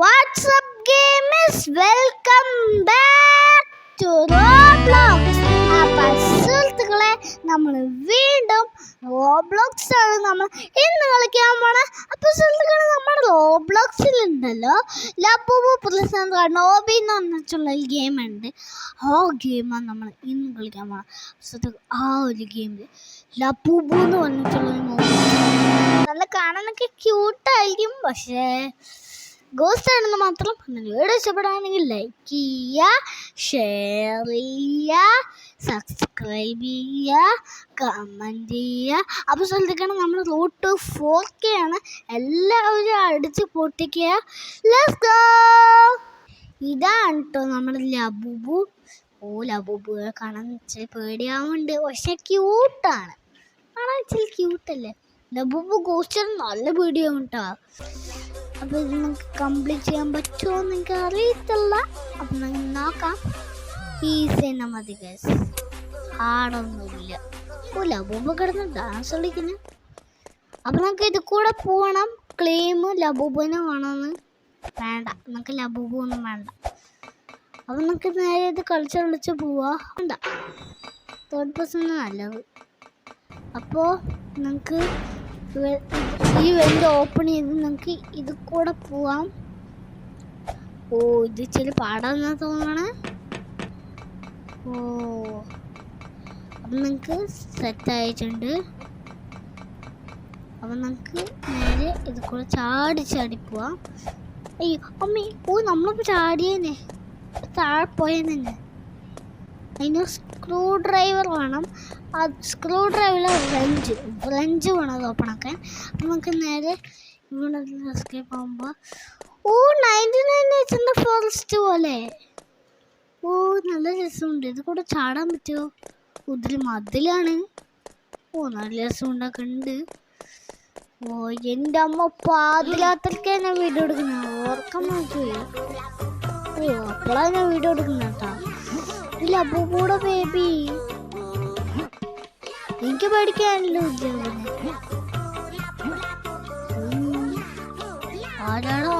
What's up gamers? Welcome back to Roblox. അപ്പോൾ സുഹൃത്തുക്കളെ നമ്മൾ വീണ്ടും റോബ്ലോക്സ് ആണ് നമ്മൾ ഇന്ന് കളിക്കാൻ പോണത്. അപ്പോൾ സുഹൃത്തുക്കളെ നമ്മുടെ റോബ്ലോക്സിൽ ഉണ്ടല്ലോ ലബൂബു പ്ലസ് നോബി എന്ന് പറഞ്ഞിട്ടുള്ള ഒരു ഗെയിം ഉണ്ട്. ആ ഗെയിമാണ് നമ്മൾ ഇന്ന് കളിക്കാൻ പോണത്. സുഹൃത്തുക്കൾ ആ ഒരു ഗെയിമിൽ ലബൂബു എന്ന് പറഞ്ഞിട്ടുള്ള നല്ല കാണാനൊക്കെ ക്യൂട്ടായിരിക്കും, പക്ഷേ ഗോസ്റ്റ് ആണെന്ന് മാത്രം. വീഡിയോ ഇഷ്ടപ്പെടുകയാണെങ്കിൽ ലൈക്ക് ചെയ്യുക, ഷെയർ ചെയ്യുക, സബ്സ്ക്രൈബ് ചെയ്യുക, കമൻറ്റ് ചെയ്യുക. അപ്പോൾ ശ്രദ്ധിക്കണം, നമ്മൾ റൂട്ട് 4K ആണ്. എല്ലാവരും അടിച്ച് പൊട്ടിക്കുക. Let's go. ഇതാണ് കേട്ടോ നമ്മുടെ ലബൂബു. ലബൂബു കാണാൻ ഇച്ചിരി പേടിയാവുന്നുണ്ട്, പക്ഷെ ക്യൂട്ടാണ്. കാണാൻ ഇച്ചിരി ക്യൂട്ടല്ലേ. ലബൂബു ഗോസ്റ്റ് നല്ല പേടിയാവും കേട്ടോ. അപ്പോൾ ഇത് നമുക്ക് കംപ്ലീറ്റ് ചെയ്യാൻ പറ്റുമോ എന്ന് എനിക്ക് അറിയത്തില്ല. അപ്പം നമുക്ക് നോക്കാം. ഈസി തന്നെ മതി ഗൈസ്, ഹാർഡൊന്നുമില്ല. ലബൂബ കിടന്ന് ഡാൻസ് കളിക്കുന്നു. അപ്പം നമുക്ക് ഇത് കൂടെ പോകണം. ക്ലെയിം ലബൂബിനെ വേണമെന്ന് വേണ്ട, നമുക്ക് ലബൂബു ഒന്നും വേണ്ട. അപ്പം നമുക്ക് നേരെ ഇത് കളിച്ച് പോവാ. വേണ്ട, തേർഡ് പേഴ്സൺ നല്ലത്. അപ്പോൾ നമുക്ക് ഈ വെന്റ് ഓപ്പൺ ചെയ്ത് നമുക്ക് ഇത് കൂടെ പോവാം. ഇത് ഇച്ചിരി പാടാന്നാ തോന്നണേ. അപ്പം നമുക്ക് സെറ്റ് ആയിട്ടുണ്ട്. അപ്പം നമുക്ക് നേരെ ഇത് കൂടെ ചാടി പോവാം. അയ്യോ അമ്മേ, നമ്മളിപ്പോൾ ചാടിയേനെ, താഴെ പോയെന്നെ. അതിന് സ്ക്രൂ ഡ്രൈവർ വേണം. ആ സ്ക്രൂ ഡ്രൈവറിൽ ഫ്രഞ്ച് വേണം അത് ഓപ്പൺ ആക്കാൻ. അപ്പം നമുക്ക് നേരെ ഇവിടെ എസ്കേപ്പ് ആകുമ്പോൾ 99 ഫോറസ്റ്റ് പോലെ നല്ല രസമുണ്ട്. ഇത് കൂടെ ചാടാൻ പറ്റുമോ? ഇതിൽ മതിലാണ്. നല്ല രസമുണ്ടൊക്കെ ഉണ്ട്. എൻ്റെ അമ്മ പാതിരാത്രിക്കാണ് ഞാൻ വീഡിയോ എടുക്കുന്നത്. ഓർക്കാൻ നോക്കിപ്പോയി. അപ്പോഴാണ് ഞാൻ വീഡിയോ എടുക്കുന്നത് കേട്ടോ. ഇല്ല അപ്പൂടെ ബേബി, എനിക്ക് പഠിക്കാനല്ലോ ആരാടാ?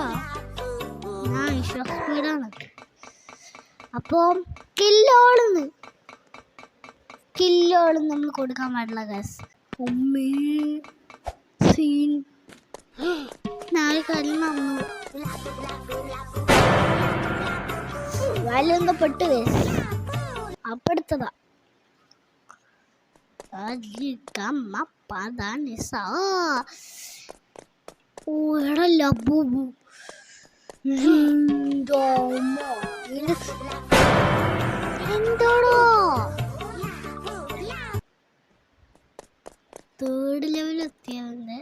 ഞാൻ സ്പീഡാണ്. അപ്പം കില്ലോള് നമ്മൾ കൊടുക്കാൻ പാടില്ല ഗസ്. ഉമ്മേ സീൻ നാളെ കാര്യം നടന്നു. വല്ലെന്തോ പെട്ട് ഗസ്. അപ്പെടുത്തതാ ലബൂബു എന്തോടോ തേർഡ് ലെവൽ എത്തിയവന്റെ.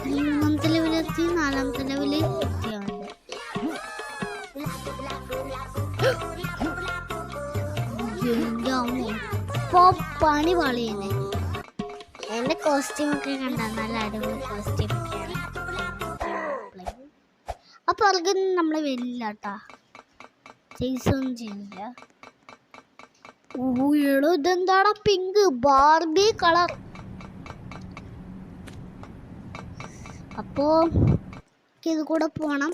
മൂന്നാമത്തെ ലെവലെത്തി, നാലാമത്തെ ലെവലിൽ എത്തിയവന്റെ. പണി പാളിയന്നെ. എന്റെ കോസ്റ്റ്യൂമൊക്കെ കണ്ട നല്ല അടിപൊളി കോസ്റ്റ്യൂമൊക്കെയാണ്. അപ്പൊ അവർക്കൊന്നും നമ്മളെ വരില്ല കേട്ടാ, ചെയ്സൊന്നും ചെയ്യില്ല. എടോ ഇതെന്താടാ പിങ്ക് ബാർബി കളർ. അപ്പോ ഇത് കൂടെ പോണം.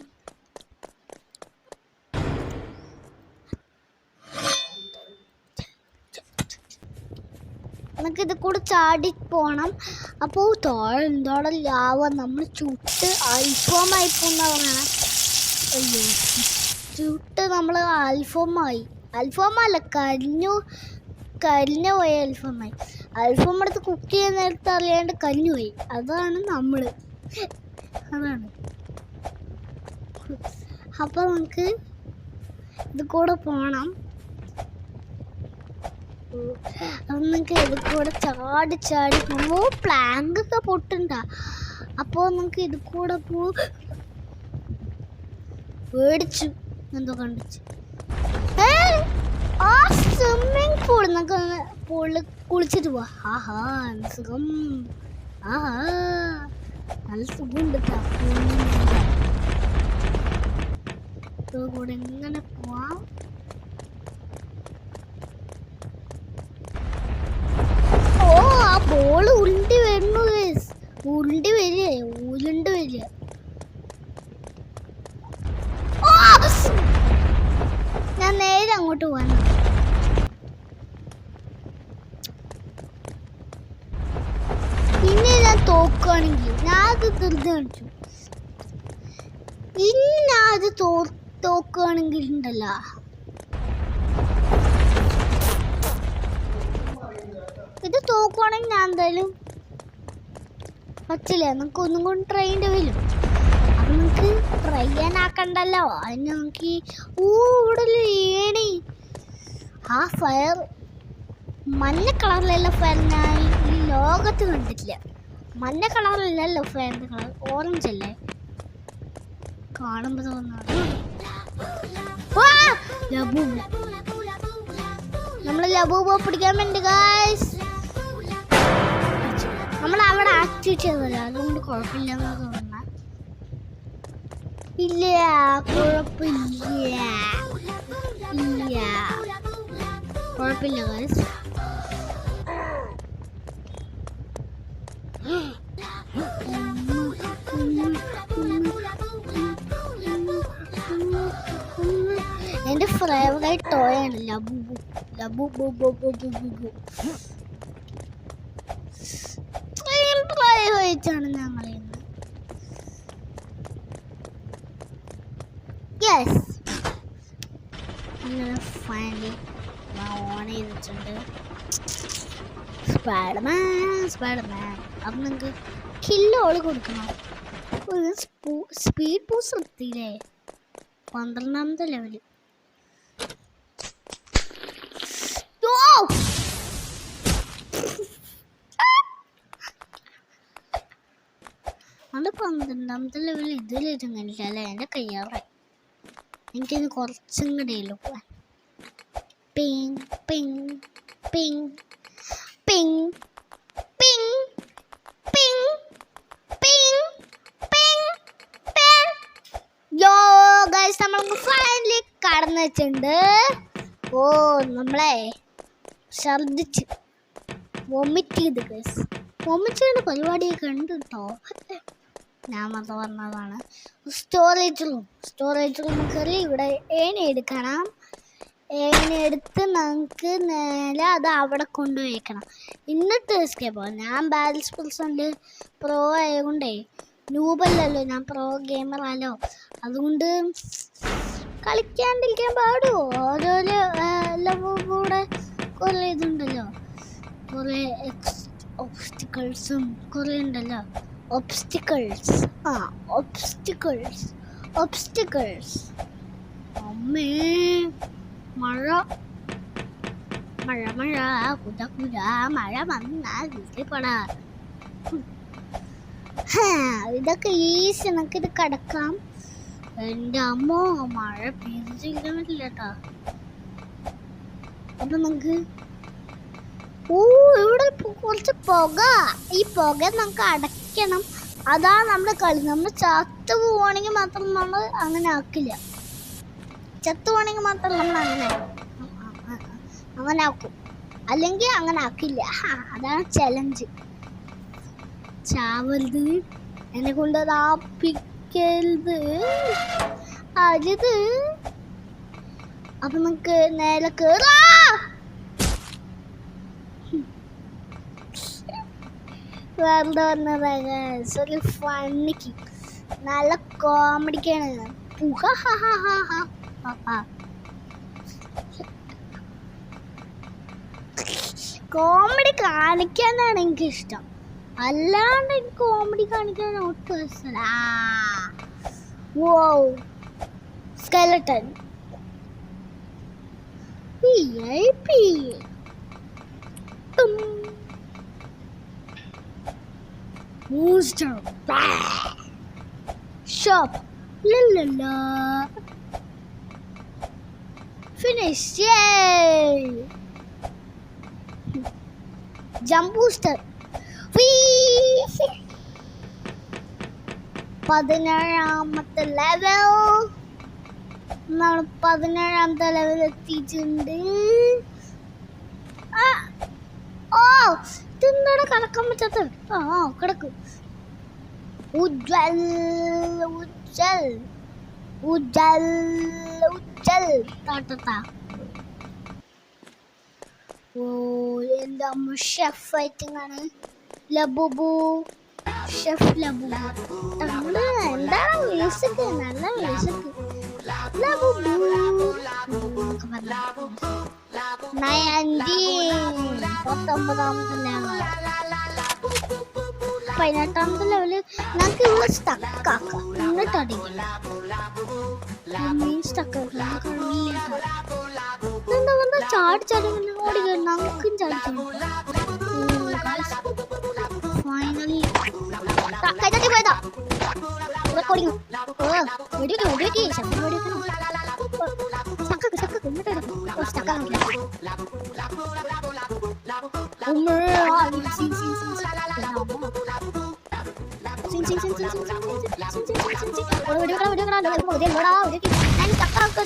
നമുക്ക് ഇത് കൂടെ ചാടി പോണം. അപ്പോൾ താഴെ എന്തോടെ ലാവ നമ്മൾ ചുട്ട് അൽഫോമായി പോകുന്ന പറയണം. അയ്യോ, ചുട്ട് നമ്മൾ അൽഫോമല്ല കരിഞ്ഞു പോയ അൽഫോമായി. അൽഫോം എടുത്ത് കുക്ക് ചെയ്യുന്ന നേരത്തെ അറിയാണ്ട് കരിഞ്ഞു പോയി. അതാണ് അപ്പോൾ നമുക്ക് ഇത് കൂടെ പോണം. നമുക്ക് ഇത് കൂടെ ചാടി പോകുമ്പോൾ പ്ലാങ്കൊക്കെ പൊട്ടുണ്ട. അപ്പോൾ നമുക്ക് ഇത് കൂടെ പേടിച്ചു എന്തോ കണ്ടിച്ചു. ആ സ്വിമ്മിങ് പൂൾ നമുക്ക് പൂളിൽ കുളിച്ചിട്ട് പോവാ. സുഖം. നല്ല സുഖമുണ്ട്. കൂടെ എങ്ങനെ പോവാം? ഉരുണ്ട് വരിക ഉരുണ്ട് വരിക. ഞാൻ നേരെ അങ്ങോട്ട് പോകാൻ. ഇനി ഞാൻ തോക്കുകയാണെങ്കിൽ ഞാൻ അത് ധൃതി കാണിച്ചു. ഇനി ഞാൻ അത് തോക്കുകയാണെങ്കിൽ ഉണ്ടല്ലോ, ഇത് തോക്കുവാണെങ്കിൽ ഞാൻ എന്തായാലും പറ്റില്ല. നമുക്ക് ഒന്നും കൊണ്ട് ട്രൈ ചെയ്യേണ്ടി വരും. അപ്പം നമുക്ക് ട്രൈ ചെയ്യാനാക്കണ്ടല്ലോ. അതിന് നമുക്ക് ഇവിടെ ഏണി ആ ഫയർ മഞ്ഞ കളറിലുള്ള ഫയർ ഞാൻ ഈ ലോകത്ത് കണ്ടിട്ടില്ല. മഞ്ഞ കളറിലല്ലോ ഫയറിൻ്റെ കളർ, ഓറഞ്ച് അല്ലേ കാണുമ്പോൾ തോന്നുന്നത്. നമ്മൾ ലബൂബ പിടിക്കാൻ വേണ്ടി ഗായ്സ് നമ്മൾ അവിടെ ആക്ടിവേറ്റ് ചെയ്തല്ലോ, അതുകൊണ്ട് കുഴപ്പമില്ലെന്ന് തോന്നുന്ന. ഇല്ല കുഴപ്പമില്ല, ഇല്ല കുഴപ്പമില്ല ഗായ്സ്. എൻ്റെ ഫേവറേറ്റ് ടോയാണ് ലബൂബു. ാണ് ഞങ്ങൾ ഇന്ന്. യെസ് അങ്ങനെ ഫൈനലി ഓൺ ചെയ്തിട്ടുണ്ട് സ്പൈഡർമാൻ. അപ്പം നിങ്ങൾക്ക് കില്ലോള് കൊടുക്കണം. ഒരു സ്പീഡ് ബൂസ്റ്റ് എത്തിയില്ലേ, 12ാമത്തെ ലെവല്. അത് 12ാമത്തെ ലെവൽ ഇതിലിരുന്നില്ല അല്ലേ, എൻ്റെ കയ്യാറായി. എനിക്കിത് കുറച്ചും കൂടെയല്ലോ പോവാൻ. Ping ping ping ping ping ping ping ping ping. Yo guys നമ്മൾ ഫൈനലി കടന്നു വെച്ചിട്ടുണ്ട്. ഓ നമ്മളെ ഛർദിച്ച് വൊമിറ്റ് ചെയ്ത് ഗൈസ്. വൊമിറ്റ് ചെയ്യുന്ന പരിപാടിയൊക്കെ ഉണ്ട് കേട്ടോ. ഞാൻ മാത്രം പറഞ്ഞതാണ്. സ്റ്റോറേജ് റൂം കയറി ഇവിടെ ഏണി എടുക്കണം. ഏണി എടുത്ത് നമുക്ക് നേരെ അത് അവിടെ കൊണ്ടുപോയിക്കണം. എന്നിട്ട് എസ്കേപ്പ് ആവും. ഞാൻ ബാലൻസ് പേഴ്സണിൽ പ്രോ ആയതുകൊണ്ടേ, നൂബല്ലല്ലോ ഞാൻ, പ്രോ ഗെയിമറാലോ, അതുകൊണ്ട് കളിക്കാണ്ടിരിക്കാൻ പാടുമോ. ഓരോരോ കൂടെ കുറേ ഇതുണ്ടല്ലോ, കുറേ ഒബ്സ്റ്റിക്കിൾസും കുറേ ഉണ്ടല്ലോ. ഒബ്സ്റ്റിക്കിൾസ് അമ്മേ മഴ കുട മഴ വന്നാൽ വീട്ടിൽപ്പെടാ. ഇതൊക്കെ ഈസി, നമുക്കിത് കിടക്കാം. എൻ്റെ അമ്മോ മഴ പെയ്തിരിക്കാൻ പറ്റില്ല കേട്ടോ. അപ്പം നമുക്ക് ഇവിടെ കുറച്ച് പുക, ഈ പുക നമുക്ക് അടയ്ക്കണം. അതാണ് നമ്മുടെ കളി. നമ്മൾ ചത്തു പോവാണെങ്കിൽ മാത്രം നമ്മൾ അങ്ങനെ ആക്കില്ല. ചത്തു പോവാണെങ്കിൽ മാത്രം നമ്മൾ അങ്ങനെ ആക്കും, അല്ലെങ്കിൽ അങ്ങനെ ആക്കില്ല. അതാണ് ചലഞ്ച്. ചാവരുത്, എന്നെ കൊണ്ട് അത് ആപ്പിക്കരുത്, അരുത്. അപ്പൊ നമുക്ക് നേരെ കേറാ. വെറുതെ പറഞ്ഞതാണ്, ഒരു ഫണ്ണിക്ക് നല്ല കോമഡിക്കാണ്. കോമഡി കാണിക്കാനാണ് എനിക്കിഷ്ടം, അല്ലാണ്ട് എനിക്ക് കോമഡി കാണിക്കാൻ ഒട്ടും ഇഷ്ടമല്ല. Whoa skeleton Monster Shop la Finish, yay! Jump booster. Whee! 17ാമത്തെ ലെവൽ. നമ്മൾ 17ാമത്തെ ലെവൽ എത്തിയിട്ടുണ്ട്. ഓ ഇതെന്താണ് കിടക്കാൻ പറ്റാത്ത? കിടക്കും. ഉജ്ജൽ ഉജ്ജൽ ഉജ്ജൽ ഉജ്ജൽ താ. ഓ എൻ്റെ അമ്മ ഷെഫ് ഫൈറ്റിംഗ് ആണ്. Labubu chef Labubu. എന്താണ് മ്യൂസിക്? നല്ല മ്യൂസിക്. ലബുബു 19ാമത്തെ ലെവൽ. 18ാമത്തെ ലെവല് നമുക്ക് ഇവിടെ സ്റ്റക്കാക്കാം. എന്നിട്ട് അടിക്കില്ല. ചാടി ചാടി ഓടി നമുക്കും ചാടി. ഫൈനലി പോയതാ.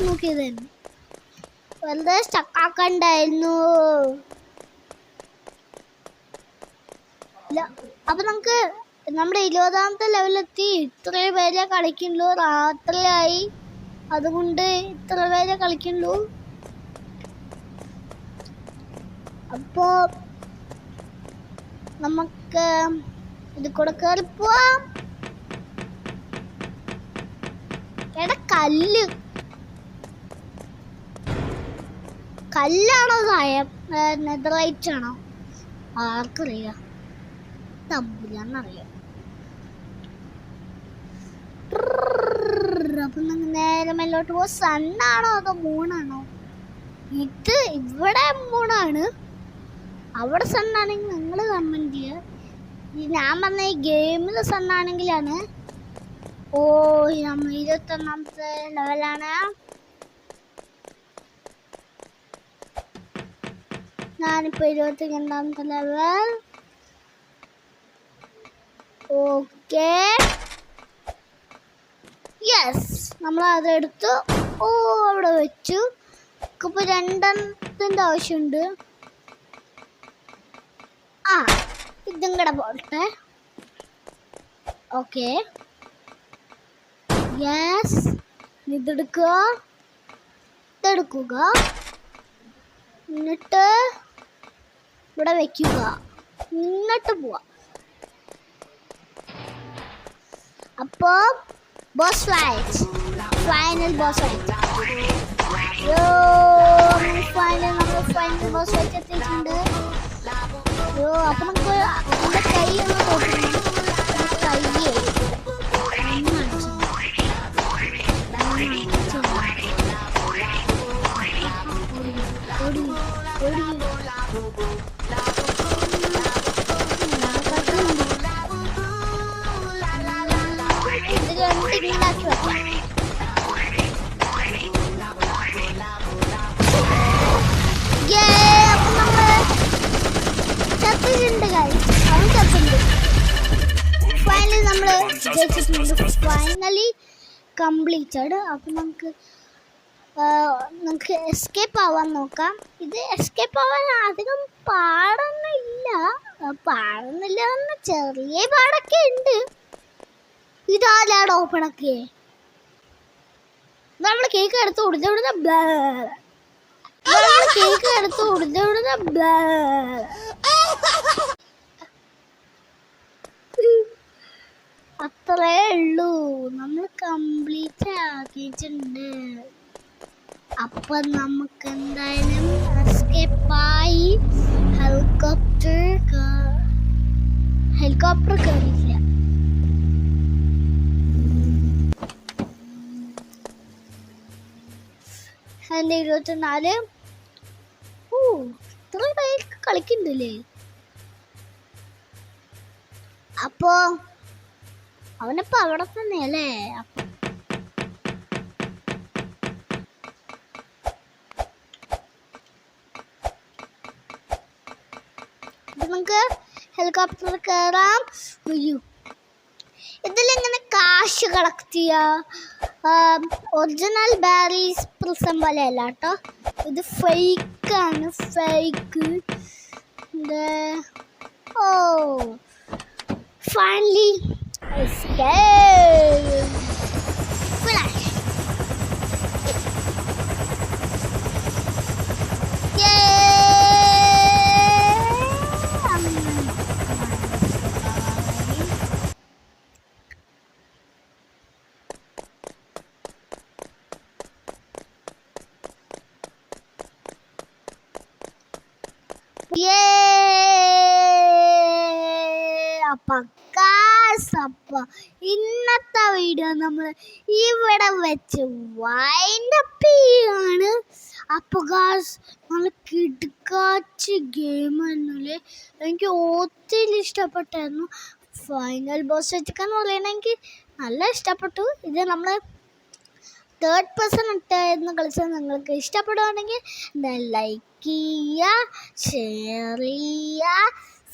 നോക്കിയത് വെറുതെ സ്റ്റക്കാക്കണ്ടായിരുന്നു. അപ്പൊ നമുക്ക് നമ്മുടെ 20ാമത്തെ ലെവലെത്തി. ഇത്രയും പേരെ കളിക്കുള്ളൂ. രാത്രിയായി, അതുകൊണ്ട് ഇത്ര പേരെ കളിക്കുള്ളൂ. അപ്പോ നമുക്ക് ഇത് കൂടെ കയറി പോവാം. എടാ കല്ലാണോ നെതറൈറ്റ് ആണോ ആർക്കറിയാം. തമ്പുരാന്നറിയാം. അപ്പൊ നേരെ മേലോട്ട് പോ. സണ്ണാണോ അതോ മൂണാണോ? ഇത് ഇവിടെ മൂണാണ്, അവിടെ സണ്ണാണെങ്കിൽ നിങ്ങൾ കമന്റ് ചെയ്യുക. ഞാൻ പറഞ്ഞ ഈ ഗെയിമിൽ സണ്ണാണെങ്കിലാണ്. ഓ നമ്മൾ 21ാമത്തെ ലെവലാണ്. ഞാനിപ്പോ 22ാമത്തെ ലെവൽ. ഓക്കെ യെസ്, നമ്മൾ അതെടുത്തു. ഓ അവിടെ വെച്ചു. ഇപ്പൊ 2ത്തിന്റെ ആവശ്യമുണ്ട്. ഇതും കൂടെ പോട്ടെ. ഓക്കെ യെസ്, ഇതെടുക്കുക. എന്നിട്ട് ഇവിടെ വെക്കുക. എന്നിട്ട് പോവാ. അപ്പോ boss fight, final boss fight. Final boss fight എത്തിയിട്ടുണ്ട്. അപ്പൊ നമുക്ക് നമ്മുടെ കൈ ഒന്ന് തോന്നുന്നു. കയ്യേ ഫൈനലി കംപ്ലീറ്റഡ്. അപ്പം നമുക്ക് എസ്കേപ്പ് ആവാൻ നോക്കാം. ഇത് എസ്കേപ്പ് ആവാൻ അധികം പാടൊന്നുമില്ല എന്ന് ചെറിയ പാടൊക്കെ ഉണ്ട്. ഇതാരാണ് ഓപ്പണൊക്കെ? നമ്മൾ കേക്ക് എടുത്ത് കൊടുത്തവിടുന്ന അത്രേ ഉള്ളൂ. നമ്മൾ കംപ്ലീറ്റ് ആക്കിയിട്ടുണ്ട്. അപ്പൊ നമുക്ക് എന്തായാലും എസ്കേപ്പായി ഹെലികോപ്റ്റർ കയറിയില്ല. എൻ്റെ 24. ഓ ഇത്ര പേർക്ക് കളിക്കുന്നുണ്ടല്ലേ. അപ്പോ അവനിപ്പോ അവിടെ തന്നെയല്ലേ. നമുക്ക് ഹെലികോപ്റ്റർ കയറാം. ഇതിലിങ്ങനെ കാശ് കളക്ട് ചെയ്യുക. ഒറിജിനൽ ബാരീസ് പ്രിസം പോലെയല്ല കേട്ടോ, ഇത് ഫേക്കാണ്. Fake. Oh finally Escape. Flash. അപ്പൊ ഇന്നത്തെ വീഡിയോ നമ്മൾ ഇവിടെ വെച്ച് വൈൻഡപ്പ് ചെയ്യാണ്. അപ്പോൾ നല്ല കിടുക്കാച്ച് ഗെയിം ആയിരുന്നില്ലേ, എനിക്ക് ഒത്തിരി ഇഷ്ടപ്പെട്ടായിരുന്നു. ഫൈനൽ ബോസ് വെച്ചിക്കാന്ന് പറയുന്നത് എനിക്ക് നല്ല ഇഷ്ടപ്പെട്ടു. ഇത് നമ്മൾ തേർഡ് പേഴ്സൺ ഇട്ടായിരുന്നു കളിച്ചത്. നിങ്ങൾക്ക് ഇഷ്ടപ്പെടുകയാണെങ്കിൽ ലൈക്ക് ചെയ്യുക, ഷെയർ ചെയ്യുക,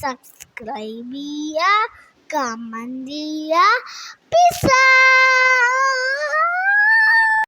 സബ്സ്ക്രൈബ് ചെയ്യുക, കമൻറ്റ് ചെയ്യുക. പീസ്.